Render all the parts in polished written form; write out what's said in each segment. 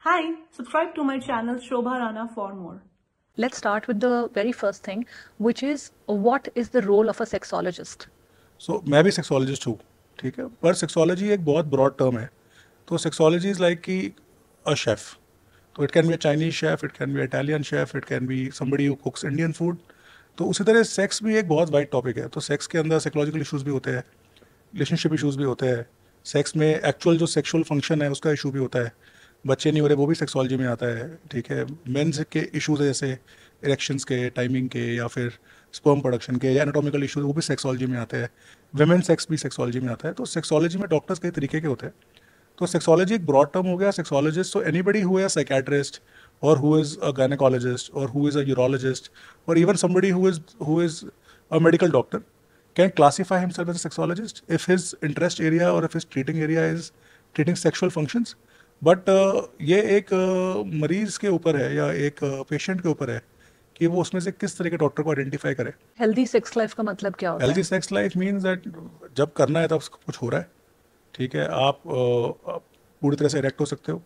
Hi, subscribe to my channel Shobha Rana for more. Let's start with the very first thing, which is what is the role of a sexologist? मैं भी sexologist हूँ, ठीक है, पर sexology एक बहुत broad term है. तो सेक्सोलॉजी इज़ लाइक कि अ शेफ़. तो it can be a Chinese chef, it can be Italian chef, it can be somebody who कुक्स Indian food. तो उसी तरह सेक्स भी एक बहुत वाइड टॉपिक है. तो सेक्स के अंदर साइकोलॉजिकल इश्यूज़ भी होते हैं, रिलेशनशिप इश्यूज़ भी होते हैं, सेक्स में एक्चुअल जो सेक्सुअल फंक्शन है उसका इशू भी होता है. बच्चे नहीं हो रहे वो भी सेक्सोलॉजी में आता है, ठीक है. मेंस के इश्यूज़ है जैसे इरेक्शंस के, टाइमिंग के, या फिर स्पर्म प्रोडक्शन के, या एनाटॉमिकल इश्यूज, वो भी सेक्सोलॉजी में आते हैं. वुमेन सेक्स भी सेक्सोलॉजी में आता है. तो सेक्सोलॉजी में डॉक्टर्स कई तरीके के होते हैं. तो सेक्सोलॉजी एक ब्रॉड टर्म हो गया. Sexologist, so anybody who is a psychiatrist or who is a gynecologist or who is a urologist or even somebody who is a medical doctor can classify himself as a sexologist if his interest area or if his treating area is treating sexual functions. But ये एक मरीज के ऊपर है या एक patient के ऊपर है कि वो उसमें से किस तरह के डॉक्टर को आइडेंटिफाई करे. हेल्दी सेक्स लाइफ का मतलब क्या होता है? Healthy sex life means that जब करना है तब कुछ हो रहा है, ठीक है. आप पूरी तरह से इरेक्ट हो सकते हो.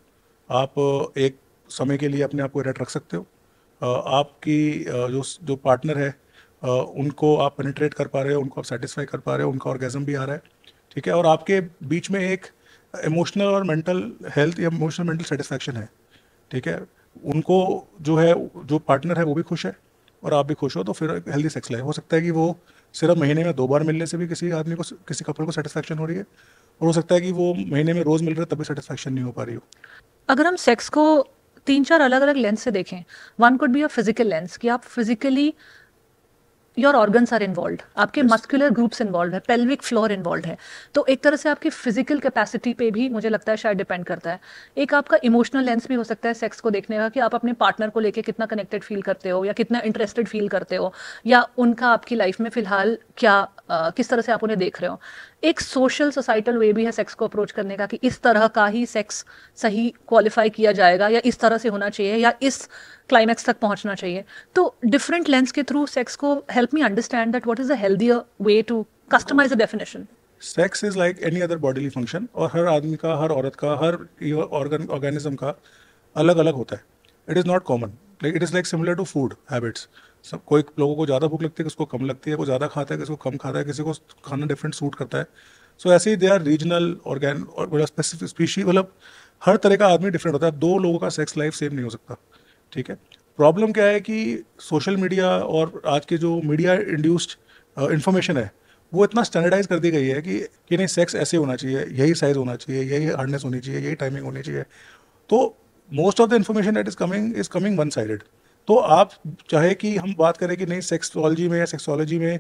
आप एक समय के लिए अपने आप को इरेक्ट रख सकते हो. आपकी जो पार्टनर है उनको आप पेनिट्रेट कर पा रहे हो, उनको आप सेटिस्फाई कर पा रहे हो, उनका ऑर्गेजम भी आ रहा है, ठीक है. और आपके बीच में एक इमोशनल और मेंटल हेल्थ या इमोशनल मेंटल सेटिस्फैक्शन है, ठीक है. उनको जो है, जो पार्टनर है वो भी खुश है और आप भी खुश हो, तो फिर हेल्दी सेक्स लाइफ हो सकता है कि वो सिर्फ महीने में 2 बार मिलने से भी किसी आदमी को, किसी कपल को सेटिस्फैक्शन हो रही है, और हो सकता है कि वो महीने में रोज़ मिल रहे तब भी सेटिस्फैक्शन नहीं हो पा रही हो. अगर हम सेक्स को 3-4 अलग अलग लेंस से देखें, one could be a physical lens कि आप physically your organs are involve, आपके मस्कुलर ग्रुप्स इन्वॉल्व है, पेल्विक फ्लोर इन्वॉल्व है, तो एक तरह से आपकी फिजिकल कैपेसिटी पे भी मुझे लगता है शायद डिपेंड करता है. एक आपका इमोशनल लेंस भी हो सकता है सेक्स को देखने का कि आप अपने पार्टनर को लेके कितना कनेक्टेड फील करते हो या कितना इंटरेस्टेड फील करते हो, या उनका आपकी लाइफ में फिलहाल क्या किस तरह से आप उन्हें देख रहे हो. एक सोशल सोसाइटल वे भी है सेक्स को अप्रोच करने का कि इस तरह का ही सेक्स सही क्वालिफाई किया जाएगा, या इस तरह से होना चाहिए, या इस क्लाइमैक्स तक पहुंचना चाहिए. तो डिफरेंट लेंस के थ्रू सेक्स को help me understand that what is a healthier way to customize a definition. Sex is like any other bodily function, और हर आदमी का, हर औरत का, हर ऑर्गेनिज्म का अलग अलग होता है. It is not common. Like it is like similar to food habits. सब कोई लोगों को ज़्यादा भूख लगती है, किसी को कम लगती है, कोई ज़्यादा खाता है, किसी को कम खाता है, किसी को खाना डिफरेंट सूट करता है. सो ऐसे ही दे आर रीजनल ऑर्गेन और स्पेसिफिक स्पीशी, मतलब हर तरह का आदमी डिफरेंट होता है. 2 लोगों का सेक्स लाइफ सेम नहीं हो सकता, ठीक है. प्रॉब्लम क्या है कि सोशल मीडिया और आज के जो मीडिया इंड्यूस्ड इंफॉर्मेशन है वो इतना स्टैंडर्डाइज कर दी गई है कि नहीं, सेक्स ऐसे होना चाहिए, यही साइज होना चाहिए, यही हार्डनेस होनी चाहिए, यही टाइमिंग होनी चाहिए. तो most of the information that is coming one sided. तो आप चाहे कि हम बात करें कि नहीं, सेक्सोलॉजी में या सेक्सोलॉजी में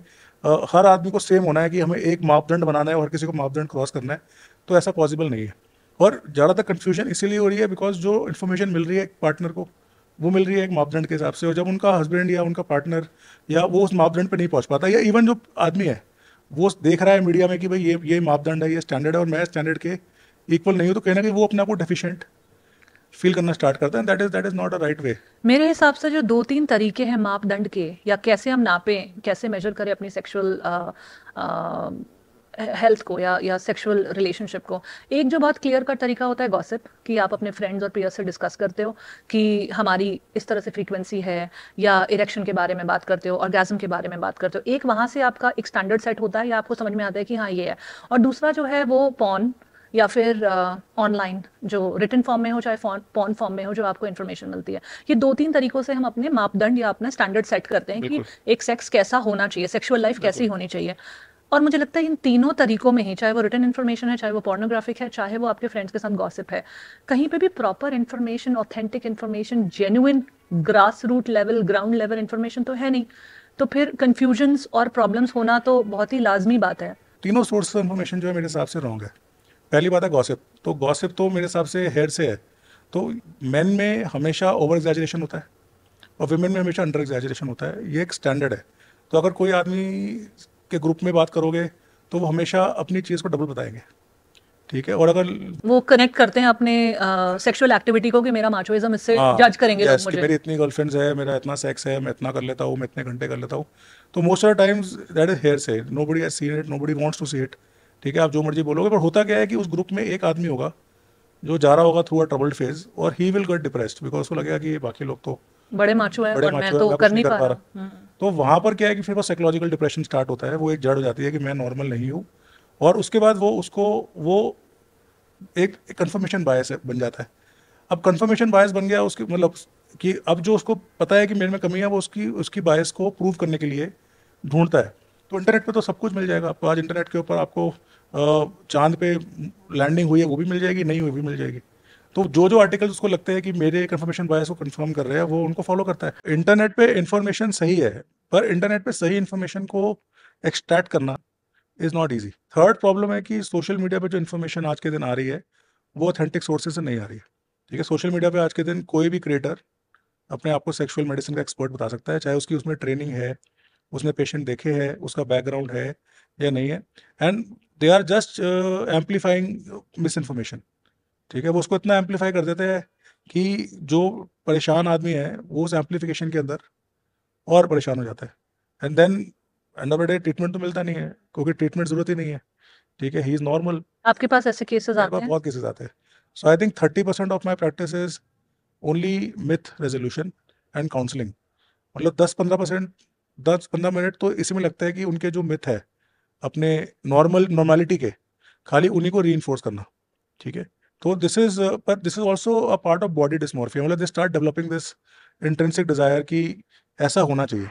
हर आदमी को सेम होना है, कि हमें एक मापदंड बनाना है और किसी को मापदंड क्रॉस करना है, तो ऐसा पॉसिबल नहीं है. और ज़्यादातर कन्फ्यूजन इसीलिए हो रही है बिकॉज जो इन्फॉर्मेशन मिल रही है एक पार्टनर को, वो मिल रही है एक मापदंड के हिसाब से, और जब उनका हस्बैंड या उनका पार्टनर या वो उस मापदंड पे नहीं पहुंच पाता, या इवन जो आदमी है वो देख रहा है मीडिया में कि भाई ये मापदंड है, ये स्टैंडर्ड है, और मैं स्टैंडर्ड के इक्वल नहीं हूँ, तो कहीं ना कहीं वो अपने आप को डेफिशिएंट फील करना स्टार्ट करता है. That is not a right way. मेरे हिसाब से जो 2-3 तरीके हैं मापदंड के, या कैसे हम नापें, कैसे मेजर करें अपनी सेक्सुअल हेल्थ को या सेक्सुअल रिलेशनशिप को. एक जो बहुत क्लियर कट तरीका होता है गॉसिप, कि आप अपने फ्रेंड्स और पीयर्स से डिस्कस करते हो कि हमारी इस तरह से फ्रीक्वेंसी है, या इरेक्शन के बारे में बात करते हो, ऑर्गेज्म के बारे में बात करते हो. एक वहाँ से आपका एक स्टैंडर्ड सेट होता है, या आपको समझ में आता है कि हाँ ये है. और दूसरा जो है वो पॉर्न, या फिर ऑनलाइन जो रिटन फॉर्म में हो चाहे पॉर्न फॉर्म में हो, जो आपको इन्फॉर्मेशन मिलती है. ये 2-3 तरीकों से हम अपने मापदंड या अपना स्टैंडर्ड सेट करते हैं कि एक सेक्स कैसा होना चाहिए, सेक्सुअल लाइफ कैसी होनी चाहिए. और मुझे लगता है इन तीनों तरीकों में ही, चाहे वो रिटन इन्फॉर्मेशन है, चाहे वो पोर्नोग्राफिक है, चाहे वो आपके फ्रेंड्स के साथ गॉसिप है, कहीं पे भी proper information, authentic information, genuine grass root level, ground level information तो है नहीं. तो फिर कंफ्यूजन्स और प्रॉब्लम्स होना तो बहुत ही लाजमी बात है. तीनों सोर्स ऑफ इन्फॉर्मेशन जो है मेरे हिसाब से रॉन्ग है. पहली बात है गॉसिप. तो गॉसिप तो मेरे हिसाब से हेड से है. तो मेन में हमेशा ओवर एग्जैजरेशन होता है और विमेन में हमेशा अंडर एग्जैजरेशन होता है. ये एक स्टैंडर्ड है. तो अगर कोई आदमी के ग्रुप में बात करोगे तो वो हमेशा अपनी चीज़ को डबल बताएंगे, ठीक है. और अगर वो कनेक्ट करते हैं अपने सेक्सुअल एक्टिविटी को कि मेरा माचोइज्म इससे जज करेंगे लोग मुझे, मेरी इतनी गर्लफ्रेंड्स है, मेरा इतना सेक्स है, मैं इतना कर लेता हूँ, मैं इतने घंटे कर लेता हूँ. तो most of the times that is hearsay. Nobody has seen it, nobody wants to see it, ठीक है. आप जो मर्जी बोलोगे, पर होता क्या है कि उस ग्रुप में एक आदमी होगा जो जा रहा होगा थ्रू अ ट्रबल्ड फेज, और he will get depressed because उसको लगेगा कि ये बाकी लोग तो बड़े माचो है बड़े और मैं माचो है, तो मैं कर कुछ नहीं पा कर रहा। तो वहां पर क्या है कि फिर वो साइकोलॉजिकल डिप्रेशन स्टार्ट होता है, वो एक जड़ हो जाती है कि मैं नॉर्मल नहीं हूँ, और उसके बाद वो एक कंफर्मेशन बायस बन जाता है। अब कंफर्मेशन बायस बन गया उसकी मतलब कि अब जो उसको पता है कि मेरे में कमी है, वो उसकी उसकी बायस को प्रूव करने के लिए ढूंढता है। तो इंटरनेट पे तो सब कुछ मिल जाएगा आपको, आज इंटरनेट के ऊपर आपको चांद पे लैंडिंग हुई है वो भी मिल जाएगी, नहीं हुई भी मिल जाएगी। तो जो जो आर्टिकल्स उसको लगते हैं कि मेरे कंफर्मेशन बायस को कंफर्म कर रहे हैं, वो उनको फॉलो करता है। इंटरनेट पे इंफॉर्मेशन सही है, पर इंटरनेट पे सही इंफॉर्मेशन को एक्सट्रैक्ट करना is not easy. Third problem है कि सोशल मीडिया पे जो इन्फॉर्मेशन आज के दिन आ रही है वो ऑथेंटिक सोर्सेज से नहीं आ रही है। ठीक है, सोशल मीडिया पे आज के दिन कोई भी क्रिएटर अपने आप को सेक्सुअल मेडिसिन का एक्सपर्ट बता सकता है, चाहे उसकी उसमें ट्रेनिंग है, उसने पेशेंट देखे हैं, उसका बैकग्राउंड है या नहीं है, and they are just amplifying misinformation. ठीक है, वो उसको इतना एम्पलीफाई कर देते हैं कि जो परेशान आदमी है वो उस एम्पलीफिकेशन के अंदर और परेशान हो जाता है, and then end of the day treatment तो मिलता नहीं है, क्योंकि ट्रीटमेंट जरूरत ही नहीं है। ठीक है, ही इज नॉर्मल। आपके पास ऐसे केसेस मेरे आते पास हैं? बहुत केसेस आते हैं। So I think 30% of my practice is only myth resolution and counselling. मतलब 10-15%, 10-15 मिनट तो इसी में लगता है कि उनके जो मिथ है अपने नॉर्मलिटी के, खाली उन्हीं को री करना। ठीक है, तो दिस इज पर this is also a part of body dysmorphia. मतलब they start developing this intrinsic desire कि ऐसा होना चाहिए।